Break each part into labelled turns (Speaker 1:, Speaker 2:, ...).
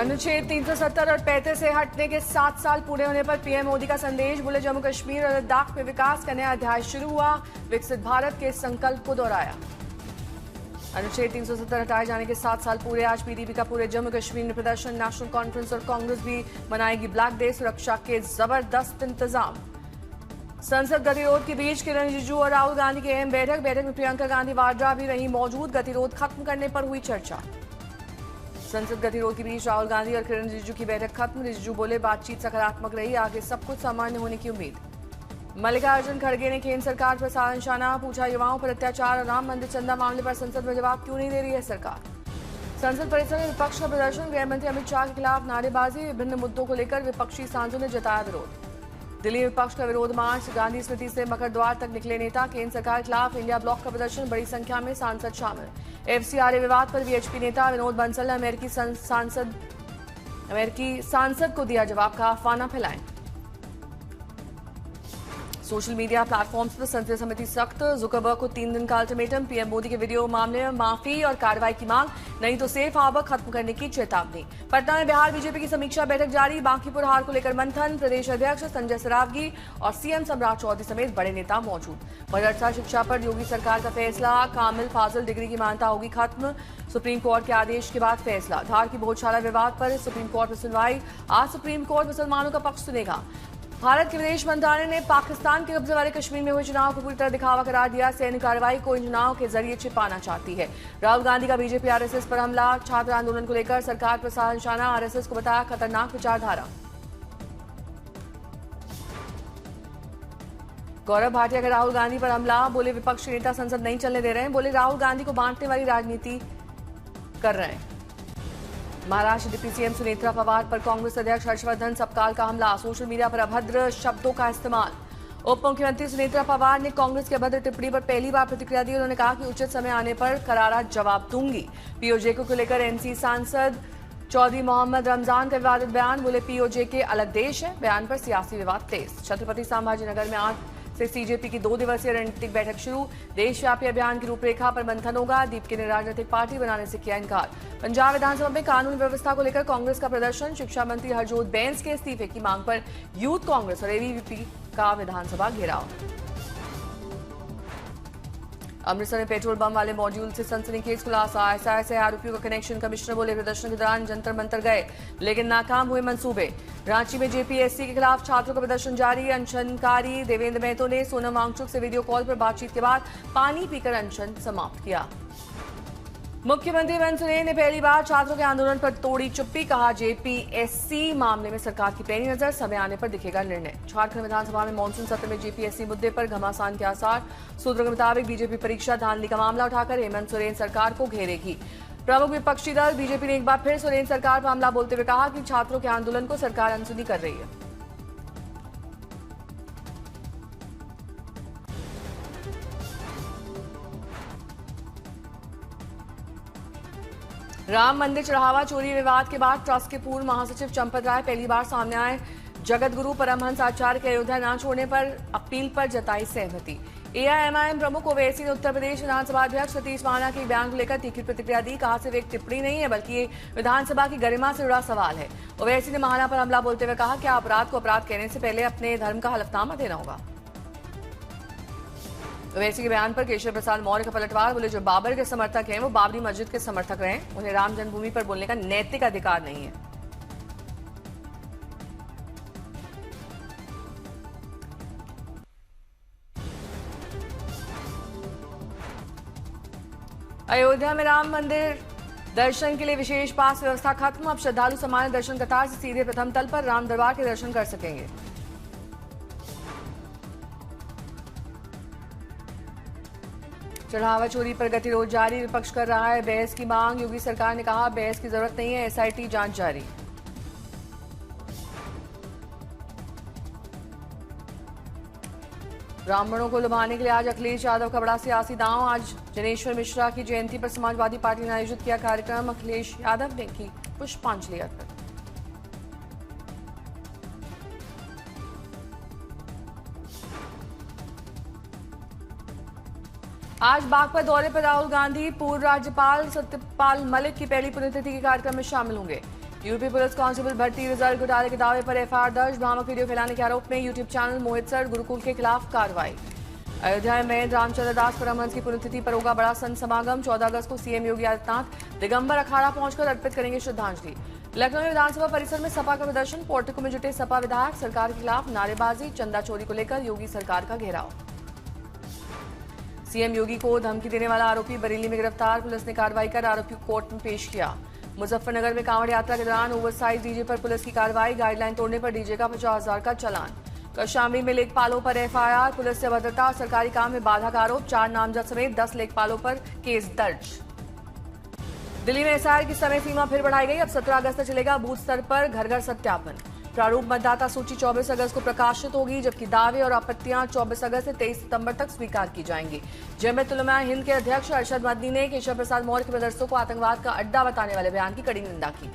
Speaker 1: अनुच्छेद 370 और 35 से हटने के 7 साल पूरे होने पर पीएम मोदी का संदेश। बोले, जम्मू कश्मीर और लद्दाख में विकास का नया अध्याय शुरू हुआ, विकसित भारत के संकल्प को दोहराया। अनुच्छेद 370 हटाए जाने के 7 साल पूरे। आज पीडीपी का पूरे जम्मू कश्मीर में प्रदर्शन। नेशनल कॉन्फ्रेंस और कांग्रेस भी मनाएगी ब्लैक डे। सुरक्षा के जबरदस्त इंतजाम। संसद गतिरोध के बीच किरण रिजिजू और राहुल गांधी की अहम बैठक में प्रियंका गांधी वाड्रा भी रही मौजूद। गतिरोध खत्म करने पर हुई चर्चा। संसद गतिरोध के बीच राहुल गांधी और किरण रिजिजू की बैठक खत्म। रिजिजू बोले, बातचीत सकारात्मक रही, आगे सब कुछ सामान्य होने की उम्मीद। मल्लिकार्जुन खड़गे ने केंद्र सरकार पर साधा निशाना। पूछा, युवाओं पर अत्याचार और राम मंदिर चंदा मामले पर संसद में जवाब क्यों नहीं दे रही है सरकार। संसद परिसर में विपक्ष का प्रदर्शन। गृह मंत्री अमित शाह के खिलाफ नारेबाजी। विभिन्न मुद्दों को लेकर विपक्षी सांसदों ने जताया विरोध। दिल्ली विपक्ष का विरोध मार्च। गांधी स्मृति से मकर द्वार तक निकले नेता। केंद्र सरकार के खिलाफ इंडिया ब्लॉक का प्रदर्शन। बड़ी संख्या में सांसद शामिल। एफसीआरए विवाद पर वीएचपी नेता विनोद बंसल ने अमेरिकी सांसद को दिया जवाब। का अफवाह न फैलाएं। सोशल मीडिया प्लेटफॉर्म्स पर संसदीय समिति सख्त। जुकरबर्ग को 3 दिन का अल्टीमेटम। पीएम मोदी के वीडियो मामले में माफी और कार्रवाई की मांग, नहीं तो सेफ हार्बर खत्म करने की चेतावनी। पटना में बिहार बीजेपी की समीक्षा बैठक जारी। बांकीपुर हार को लेकर मंथन। प्रदेश अध्यक्ष संजय सरावगी और सीएम सम्राट चौधरी समेत बड़े नेता मौजूद। मदरसा शिक्षा पर योगी सरकार का फैसला। कामिल फाजिल डिग्री की मान्यता होगी खत्म। सुप्रीम कोर्ट के आदेश के बाद फैसला। धार की भोजशाला विवाद पर सुप्रीम कोर्ट में सुनवाई। आज सुप्रीम कोर्ट मुसलमानों का पक्ष सुनेगा। भारत के विदेश मंत्रालय ने पाकिस्तान के कब्जे वाले कश्मीर में हुए चुनाव को पूरी तरह दिखावा करार दिया। सैन्य कार्रवाई को इन चुनाव के जरिए छिपाना चाहती है। राहुल गांधी का बीजेपी आरएसएस पर हमला। छात्र आंदोलन को लेकर सरकार पर साधा निशाना। आरएसएस को बताया खतरनाक विचारधारा। गौरव भाटिया का राहुल गांधी पर हमला। बोले, विपक्ष के नेता संसद नहीं चलने दे रहे हैं। बोले, राहुल गांधी को बांटने वाली राजनीति कर रहे हैं। महाराष्ट्र डिप्टी सीएम सुनेत्रा पवार पर कांग्रेस अध्यक्ष हर्षवर्धन सबकाल का हमला। सोशल मीडिया पर अभद्र शब्दों का इस्तेमाल। उप मुख्यमंत्री सुनेत्रा पवार ने कांग्रेस की अभद्र टिप्पणी पर पहली बार प्रतिक्रिया दी। उन्होंने कहा कि उचित समय आने पर करारा जवाब दूंगी। पीओजे को लेकर एनसी सांसद चौधरी मोहम्मद रमजान का विवादित बयान। बोले, पीओजे के अलग देश है। बयान पर सियासी विवाद तेज। छत्रपति संभाजीनगर में आज से सीजेपी की 2 दिवसीय रणनीतिक बैठक शुरू। देशव्यापी अभियान की रूपरेखा पर मंथन होगा। दीपके ने राजनीतिक पार्टी बनाने से किया इनकार। पंजाब विधानसभा में कानून व्यवस्था को लेकर कांग्रेस का प्रदर्शन। शिक्षा मंत्री हरजोत बैंस के इस्तीफे की मांग पर यूथ कांग्रेस और एबीवीपी का विधानसभा घेराव। अमृतसर में पेट्रोल बम वाले मॉड्यूल से सनसनीखेज खुलासा। एसआईएस आरोपियों का कनेक्शन। कमिश्नर बोले, प्रदर्शन के दौरान जंतर मंतर गए लेकिन नाकाम हुए मंसूबे। रांची में जेपीएससी के खिलाफ छात्रों का प्रदर्शन जारी। अनशनकारी देवेंद्र महतो ने सोनम वांगचुक से वीडियो कॉल पर बातचीत के बाद पानी पीकर अनशन समाप्त किया। मुख्यमंत्री हेमंत सोरेन ने पहली बार छात्रों के आंदोलन पर तोड़ी चुप्पी। कहा, जेपीएससी मामले में सरकार की पैनी नजर, समय आने पर दिखेगा निर्णय। झारखंड विधानसभा में मानसून सत्र में जेपीएससी मुद्दे पर घमासान के आसार। सूत्रों के मुताबिक बीजेपी परीक्षा धांधली का मामला उठाकर हेमंत सोरेन सरकार को घेरेगी। प्रमुख विपक्षी दल बीजेपी ने एक बार फिर सोरेन सरकार पर हमला बोलते हुए कहा कि छात्रों के आंदोलन को सरकार अनसुनी कर रही है। राम मंदिर चढ़ावा चोरी विवाद के बाद ट्रस्ट के पूर्व महासचिव चंपत राय पहली बार सामने आए। जगत गुरु परमहंस आचार्य के अयोध्या न छोड़ने पर अपील पर जताई सहमति। एआईएमआईएम प्रमुख ओवैसी ने उत्तर प्रदेश विधानसभा अध्यक्ष सतीश महाना के बयान को लेकर तीखी प्रतिक्रिया दी। कहा, सिर्फ एक टिप्पणी नहीं है बल्कि ये विधानसभा की गरिमा से जुड़ा सवाल है। ओवैसी ने महाना पर हमला बोलते हुए कहा कि अपराध को अपराध कहने से पहले अपने धर्म का हलफनामा देना होगा। ओवैसी के बयान पर केशव प्रसाद मौर्य का पलटवार। बोले, जो बाबर के समर्थक हैं वो बाबरी मस्जिद के समर्थक रहे। उन्हें राम जन्मभूमि पर बोलने का नैतिक अधिकार नहीं है। अयोध्या में राम मंदिर दर्शन के लिए विशेष पास व्यवस्था खत्म। अब श्रद्धालु सामान्य दर्शन कतार से सीधे प्रथम तल पर राम दरबार के दर्शन कर सकेंगे। चढ़ावा चोरी पर गतिरोध जारी। विपक्ष कर रहा है बहस की मांग। योगी सरकार ने कहा, बहस की जरूरत नहीं है, एसआईटी जांच जारी। ब्राह्मणों को लुभाने के लिए आज अखिलेश यादव का बड़ा सियासी दांव। आज जनेश्वर मिश्रा की जयंती पर समाजवादी पार्टी ने आयोजित किया कार्यक्रम। अखिलेश यादव ने की पुष्पांजलि अर्पित। आज बागपत दौरे पर राहुल गांधी पूर्व राज्यपाल सत्यपाल मलिक की पहली पुण्यतिथि के कार्यक्रम में शामिल होंगे। यूपी पुलिस कांस्टेबल भर्ती रिजल्ट घोटाले के दावे पर एफआईआर दर्ज। भ्रामक वीडियो फैलाने के आरोप में यूट्यूब चैनल मोहित सर गुरुकुल के खिलाफ कार्रवाई। अयोध्या में रामचंद्र दास परमहंस की पुण्यतिथि पर होगा बड़ा संत समागम। 14 अगस्त को सीएम योगी आदित्यनाथ दिगंबर अखाड़ा पहुंचकर अर्पित करेंगे श्रद्धांजलि। लखनऊ में विधानसभा परिसर में सपा का प्रदर्शन। पोर्टिको में जुटे सपा विधायक। सरकार के खिलाफ नारेबाजी। चंदा चोरी को लेकर योगी सरकार का घेराव। सीएम योगी को धमकी देने वाला आरोपी बरेली में गिरफ्तार। पुलिस ने कार्रवाई कर आरोपी को कोर्ट में पेश किया। मुजफ्फरनगर में कांवड़ यात्रा के दौरान ओवरसाइज डीजे पर पुलिस की कार्रवाई। गाइडलाइन तोड़ने पर डीजे का 50,000 का चालान। कौशाम्बी में लेखपालों पर एफआईआर। पुलिस से अभद्रता और सरकारी काम में बाधा का आरोप। 4 नामजद समेत 10 लेखपालों पर केस दर्ज। दिल्ली में एसआईआर की समय सीमा फिर बढ़ाई गई। अब 17 अगस्त तक चलेगा बूथ स्तर पर घर घर सत्यापन। प्रारूप मतदाता सूची 24 अगस्त को प्रकाशित होगी, जबकि दावे और आपत्तियां 24 अगस्त से 23 सितंबर तक स्वीकार की जाएंगी। जमीयत उलमा हिंद के अध्यक्ष अरशद मदनी ने केशव प्रसाद मौर्य के मदरसों को आतंकवाद का अड्डा बताने वाले बयान की कड़ी निंदा की।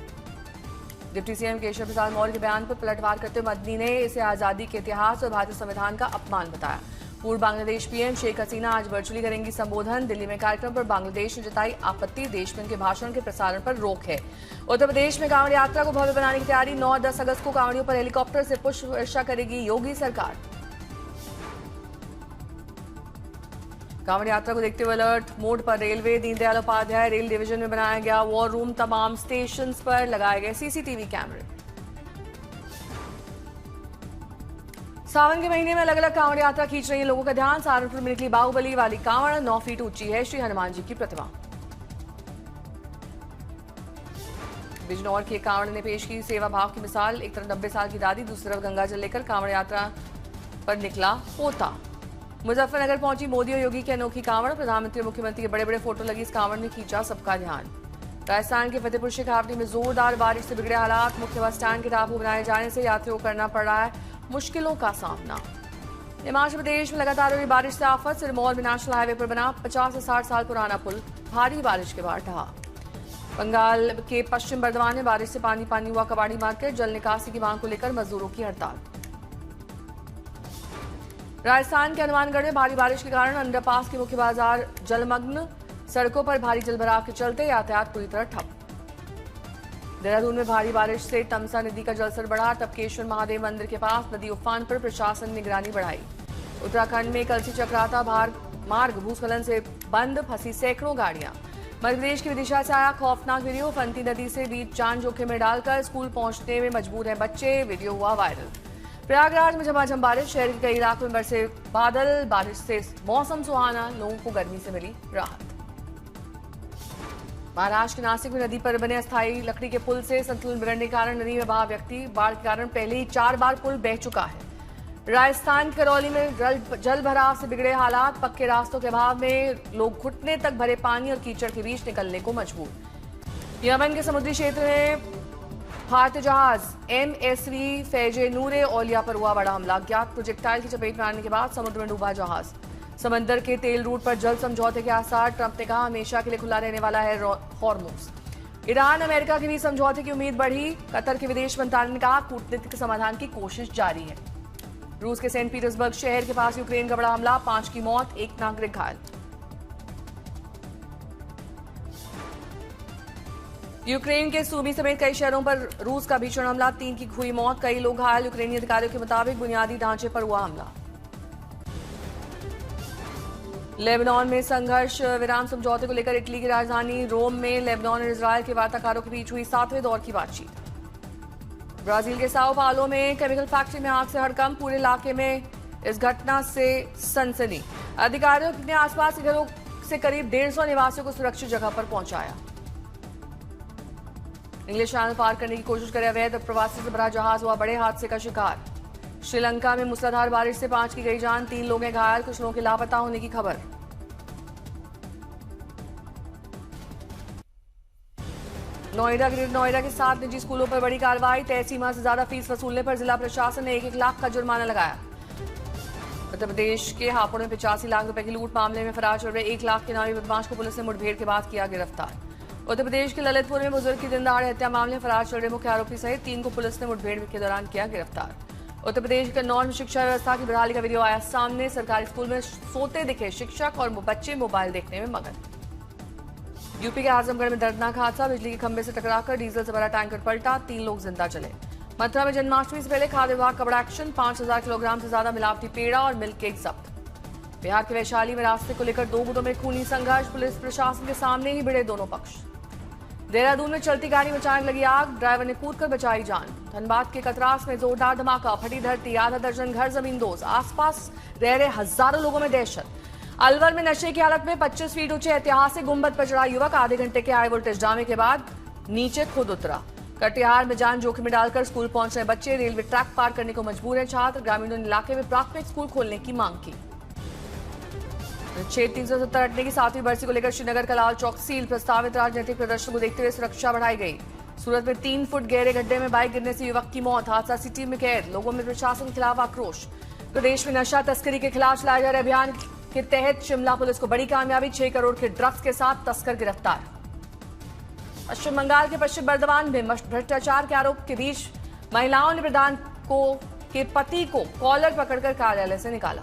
Speaker 1: डिप्टी सीएम केशव प्रसाद मौर्य के बयान पर पलटवार करते हुए मदनी ने इसे आजादी के इतिहास और भारतीय संविधान का अपमान बताया। पूर्व बांग्लादेश पीएम शेख हसीना आज वर्चुअली करेंगी संबोधन। दिल्ली में कार्यक्रम पर बांग्लादेश ने जताई आपत्ति। देश में उनके भाषण के प्रसारण पर रोक है। उत्तर प्रदेश में कांवड़ यात्रा को भव्य बनाने की तैयारी। 9 और 10 अगस्त को कांवड़ियों पर हेलीकॉप्टर से पुष्प वर्षा करेगी योगी सरकार। कांवड़ यात्रा को देखते हुए अलर्ट मोड पर railway. Deendayal Upadhyay rail division में बनाया गया वॉर रूम। तमाम स्टेशन पर लगाए गए सीसीटीवी कैमरे। सावन के महीने में अलग अलग कांवड़ यात्रा खींच रही है लोगों का ध्यान। सहारनपुर में निकली बाहुबली वाली कांवड़। 9 फीट ऊंची है श्री हनुमान जी की प्रतिमा। बिजनौर की एक कांवड़ ने पेश की सेवा भाव की मिसाल। एक तरफ 90 साल की दादी, दूसरी तरफ गंगा जल लेकर कांवड़ यात्रा पर निकला पोता। मुजफ्फरनगर पहुंची मोदी और योगी की अनोखी कांवड़। प्रधानमंत्री और मुख्यमंत्री के बड़े बड़े फोटो लगी इस कांवड़ ने खींचा सबका ध्यान। राजस्थान के फतेहपुर शेखावटी में जोरदार बारिश से बिगड़े हालात। मुख्य बस स्टैंड के टापू बनाए जाने से यात्रियों को करना पड़ रहा है मुश्किलों का सामना। हिमाचल प्रदेश में लगातार हो रही बारिश से आफत। सिरमौर में नेशनल हाईवे पर बना 50 से 60 साल पुराना पुल भारी बारिश के बाद ढहा। बंगाल के पश्चिम बर्दवान में बारिश से पानी पानी हुआ कबाड़ी मार्केट। जल निकासी की मांग को लेकर मजदूरों की हड़ताल। राजस्थान के हनुमानगढ़ में भारी बारिश के कारण अंडरपास के मुख्य बाजार जलमग्न। सड़कों पर भारी जलभराव के चलते यातायात पूरी तरह ठप। देहरादून में भारी बारिश से तमसा नदी का जलस्तर बढ़ा। टपकेश्वर महादेव मंदिर के पास नदी उफान पर प्रशासन ने निगरानी बढ़ाई। उत्तराखंड में कलसी चक्राता मार्ग भूस्खलन से बंद। फंसी सैकड़ों गाड़ियां। मध्य प्रदेश की विदिशा से आया खौफनाक वीडियो। फंती नदी से बीच जान जोखिम में डालकर स्कूल पहुंचने में मजबूर हैं बच्चे। वीडियो हुआ वायरल। प्रयागराज में झमाझम बारिश। शहर के कई इलाकों में बरसे बादल। बारिश से मौसम सुहाना। लोगों को गर्मी से मिली राहत। महाराष्ट्र के नासिक में नदी पर बने अस्थायी लकड़ी के पुल से संतुलन बिगड़ने के कारण नदी में बहा व्यक्ति। बाढ़ के कारण पहले ही 4 बार पुल बह चुका है। राजस्थान करौली में जल भराव से बिगड़े हालात। पक्के रास्तों के अभाव में लोग घुटने तक भरे पानी और कीचड़ के बीच निकलने को मजबूर। यमन के समुद्री क्षेत्र में भारतीय जहाज MSV फैजे नूरे औलिया पर हुआ बड़ा हमला। ज्ञात प्रोजेक्टाइल की चपेट में आने के बाद समुद्र में डूबा जहाज। समंदर के तेल रूट पर जल समझौते के आसार। ट्रंप ने कहा हमेशा के लिए खुला रहने वाला है हॉर्मुज। ईरान अमेरिका के बीच समझौते की उम्मीद बढ़ी। कतर के विदेश मंत्रालय ने कहा कूटनीतिक समाधान की कोशिश जारी है। रूस के सेंट पीटर्सबर्ग शहर के पास यूक्रेन का बड़ा हमला। 5 की मौत, 1 नागरिक घायल। यूक्रेन के सूमी समेत कई शहरों पर रूस का भीषण हमला। 3 की हुई मौत, कई लोग घायल। यूक्रेनी अधिकारियों के मुताबिक बुनियादी ढांचे पर हुआ हमला। लेबनान में संघर्ष विराम समझौते को लेकर इटली की राजधानी रोम में लेबनान और इजरायल के वार्ताकारों के बीच हुई 7वें दौर की बातचीत। ब्राजील के साओ पाउलो में केमिकल फैक्ट्री में आग से हड़कंप। पूरे इलाके में इस घटना से सनसनी। अधिकारियों ने आसपास के घरों से करीब 150 निवासियों को सुरक्षित जगह पर पहुंचाया। इंग्लिश चैनल पार करने की कोशिश करे अवैध प्रवासी से भरा जहाज हुआ बड़े हादसे का शिकार। श्रीलंका में मूसलाधार बारिश से 5 की गई जान। 3 लोग हैं घायल। कुछ लोगों के लापता होने की खबर। नोएडा ग्रेटर नोएडा के 7 निजी स्कूलों पर बड़ी कार्रवाई। तय सीमा से ज्यादा फीस वसूलने पर जिला प्रशासन ने 1-1 लाख का जुर्माना लगाया। उत्तर प्रदेश के हापुड़ में 85 लाख रुपए की लूट मामले में फरार चल रहे 1 लाख के नामी बदमाश को पुलिस ने मुठभेड़ के बाद किया गिरफ्तार। उत्तर प्रदेश के ललितपुर में बुजुर्ग की दिन दहाड़े हत्या मामले में फरार चल रहे मुख्य आरोपी सहित 3 को पुलिस ने मुठभेड़ के दौरान किया गिरफ्तार। उत्तर प्रदेश के कन्नौज में शिक्षा व्यवस्था की बहाली का वीडियो आया सामने। सरकारी स्कूल में सोते दिखे शिक्षक और बच्चे मोबाइल देखने में मगन। यूपी के आजमगढ़ में दर्दनाक हादसा, बिजली के खंभे से टकराकर डीजल से भरा टैंकर पलटा, 3 लोग जिंदा जले। मथुरा में जन्माष्टमी से पहले खाद्य विभाग का बड़ा एक्शन, 5000 किलोग्राम से ज्यादा मिलावटी पेड़ा और मिल्क केक जब्त। बिहार के वैशाली में रास्ते को लेकर 2 गुटों में खूनी संघर्ष, पुलिस प्रशासन के सामने ही भिड़े दोनों पक्ष। देहरादून में चलती गाड़ी में अचानक लगी आग, ड्राइवर ने कूदकर बचाई जान। धनबाद के कतरास में जोरदार धमाका, फटी धरती, आधा दर्जन घर जमींदोज, आसपास रह रहे हजारों लोगों में दहशत। अलवर में नशे की हालत में 25 फीट ऊंचे ऐतिहासिक गुंबद पर चढ़ा युवक, आधे घंटे के हाई वोल्टेज ड्रामे के बाद नीचे खुद उतरा। कटिहार में जान जोखिम में डालकर स्कूल पहुंच रहे बच्चे, रेलवे ट्रैक पार करने को मजबूर है छात्र। ग्रामीणों ने इलाके में प्राथमिक स्कूल खोलने की मांग की। अनुच्छेद 370 हटने की 7वीं बरसी को लेकर श्रीनगर का लाल चौक सील, प्रस्तावित राजनीतिक प्रदर्शन को देखते हुए सुरक्षा बढ़ाई गई। सूरत में 3 फुट गहरे गड्ढे में बाइक गिरने से युवक की मौत, हादसा सीसीटीवी में कैद। लोगों में प्रशासन के खिलाफ आक्रोश। प्रदेश में नशा तस्करी के खिलाफ चलाए जा रहे अभियान के तहत शिमला पुलिस को बड़ी कामयाबी, 6 करोड़ के ड्रग्स के साथ तस्कर गिरफ्तार। पश्चिम बंगाल के पश्चिम बर्धमान में भ्रष्टाचार के आरोप के बीच महिलाओं ने प्रधान के पति को कॉलर पकड़कर कार्यालय से निकाला।